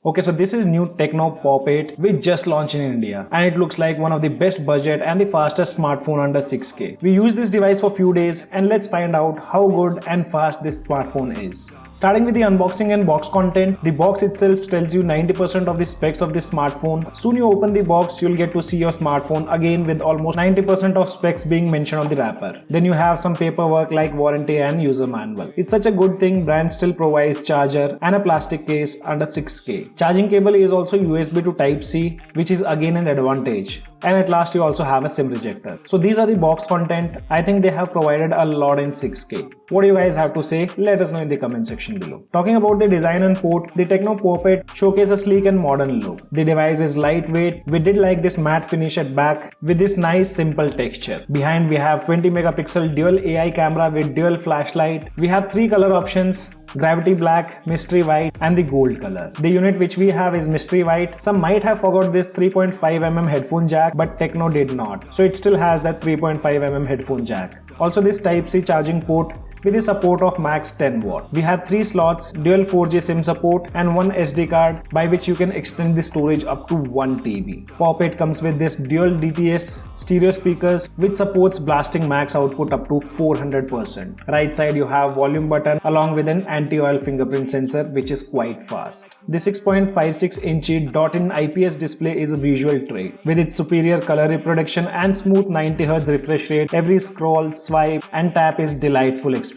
Okay, so this is new Techno POP 8 which just launched in India and it looks like one of the best budget and the fastest smartphone under 6K. We used this device for few days and let's find out how good and fast this smartphone is. Starting with the unboxing and box content, the box itself tells you 90% of the specs of this smartphone. Soon you open the box, you'll get to see your smartphone again with almost 90% of specs being mentioned on the wrapper. Then you have some paperwork like warranty and user manual. It's such a good thing brand still provides charger and a plastic case under 6K. Charging cable is also USB to Type-C, which is again an advantage. And at last you also have a SIM rejector. So these are the box content. I think they have provided a lot in 6K. What do you guys have to say? Let us know in the comment section below. Talking about the design and port, the Techno POP 8 showcases a sleek and modern look. The device is lightweight. We did like this matte finish at back with this nice simple texture. Behind we have 20 megapixel dual AI camera with dual flashlight. We have 3 color options: gravity black, mystery white and the gold color. The unit which we have is mystery white. Some might have forgot this 3.5mm headphone jack, but Techno did not. So it still has that 3.5mm headphone jack. Also this Type-C charging port with the support of max 10 watt. We have 3 slots, dual 4G SIM support and 1 SD card by which you can extend the storage up to 1 TB. POP 8 comes with this dual DTS stereo speakers which supports blasting max output up to 400%. Right side you have volume button along with an anti-oil fingerprint sensor which is quite fast. The 6.56-inch dot-in IPS display is a visual treat. With its superior color reproduction and smooth 90Hz refresh rate, every scroll, swipe and tap is delightful experience.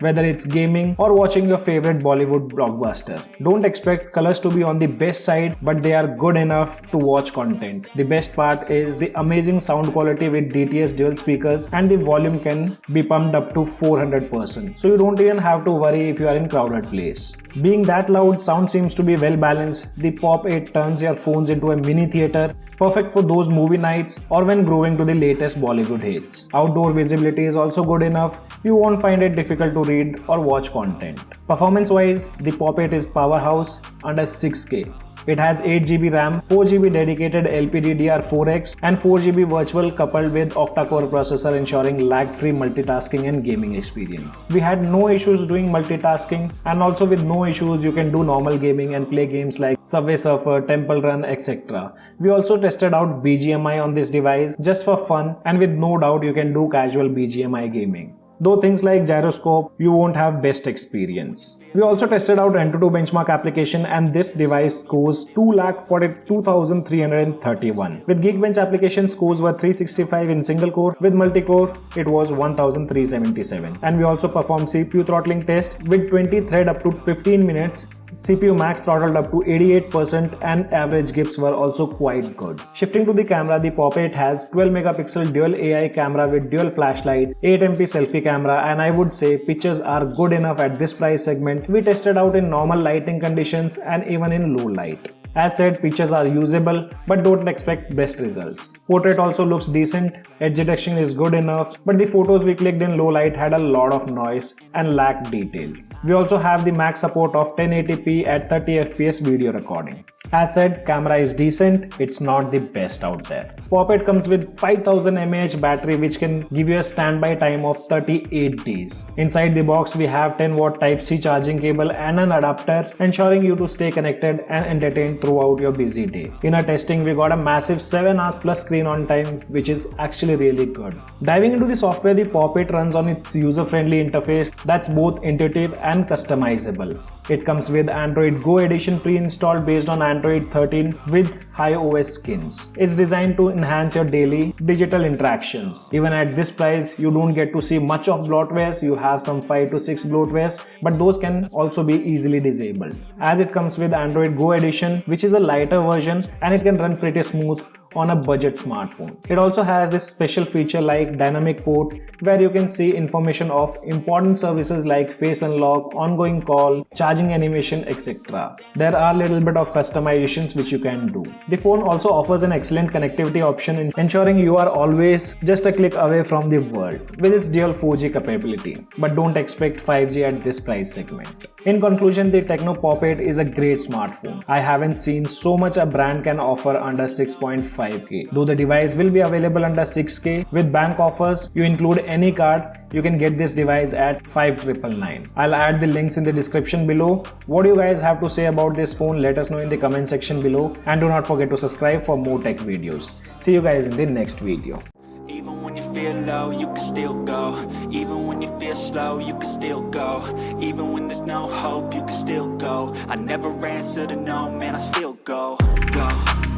Whether it's gaming or watching your favorite Bollywood blockbuster. Don't expect colors to be on the best side, but they are good enough to watch content. The best part is the amazing sound quality with DTS dual speakers and the volume can be pumped up to 400%. So you don't even have to worry if you are in crowded place. Being that loud, sound seems to be well balanced. The POP 8 turns your phones into a mini theater, perfect for those movie nights or when grooving to the latest Bollywood hits. Outdoor visibility is also good enough. You won't find it difficult to read or watch content. Performance wise, the POP 8 is powerhouse under 6K. It has 8GB RAM, 4GB dedicated LPDDR4X and 4GB virtual coupled with octa-core processor ensuring lag-free multitasking and gaming experience. We had no issues doing multitasking and also with no issues you can do normal gaming and play games like Subway Surfer, Temple Run, etc. We also tested out BGMI on this device just for fun and with no doubt you can do casual BGMI gaming. Though things like gyroscope, you won't have best experience. We also tested out AnTuTu benchmark application and this device scores 2,42,331. With Geekbench application scores were 365 in single core, with multi-core it was 1,377. And we also performed CPU throttling test with 20 thread up to 15 minutes. CPU max throttled up to 88% and average GIFs were also quite good. Shifting to the camera, the POP 8 has 12 megapixel dual AI camera with dual flashlight, 8MP selfie camera and I would say pictures are good enough at this price segment. We tested out in normal lighting conditions and even in low light. As said, pictures are usable, but don't expect best results. Portrait also looks decent, edge detection is good enough, but the photos we clicked in low light had a lot of noise and lacked details. We also have the max support of 1080p at 30fps video recording. As said, camera is decent, it's not the best out there. POP 8 comes with 5000 mAh battery which can give you a standby time of 38 days. Inside the box we have 10 watt Type-C charging cable and an adapter ensuring you to stay connected and entertained throughout your busy day. In our testing we got a massive 7 hours plus screen on time which is actually really good. Diving into the software, the POP 8 runs on its user-friendly interface that's both intuitive and customizable. It comes with Android Go edition pre-installed based on Android 13 with iOS skins. It's designed to enhance your daily digital interactions. Even at this price, you don't get to see much of bloatwares. You have some 5 to 6 bloatwares, but those can also be easily disabled. As it comes with Android Go edition, which is a lighter version and it can run pretty smooth on a budget smartphone. It also has this special feature like dynamic port where you can see information of important services like face unlock, ongoing call, charging animation, etc. There are little bit of customizations which you can do. The phone also offers an excellent connectivity option in ensuring you are always just a click away from the world with its dual 4G capability. But don't expect 5G at this price segment. In conclusion, the Techno POP 8 is a great smartphone. I haven't seen so much a brand can offer under 6.5 5K. Though the device will be available under 6K, with bank offers, you include any card, you can get this device at 5,999. I'll add the links in the description below. What do you guys have to say about this phone? Let us know in the comment section below, and do not forget to subscribe for more tech videos. See you guys in the next video. Even when you feel low, you can still go. Even when you feel slow, you can still go. Even when there's no hope, you can still go. I never answer to no, man, I still go. Go,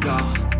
go.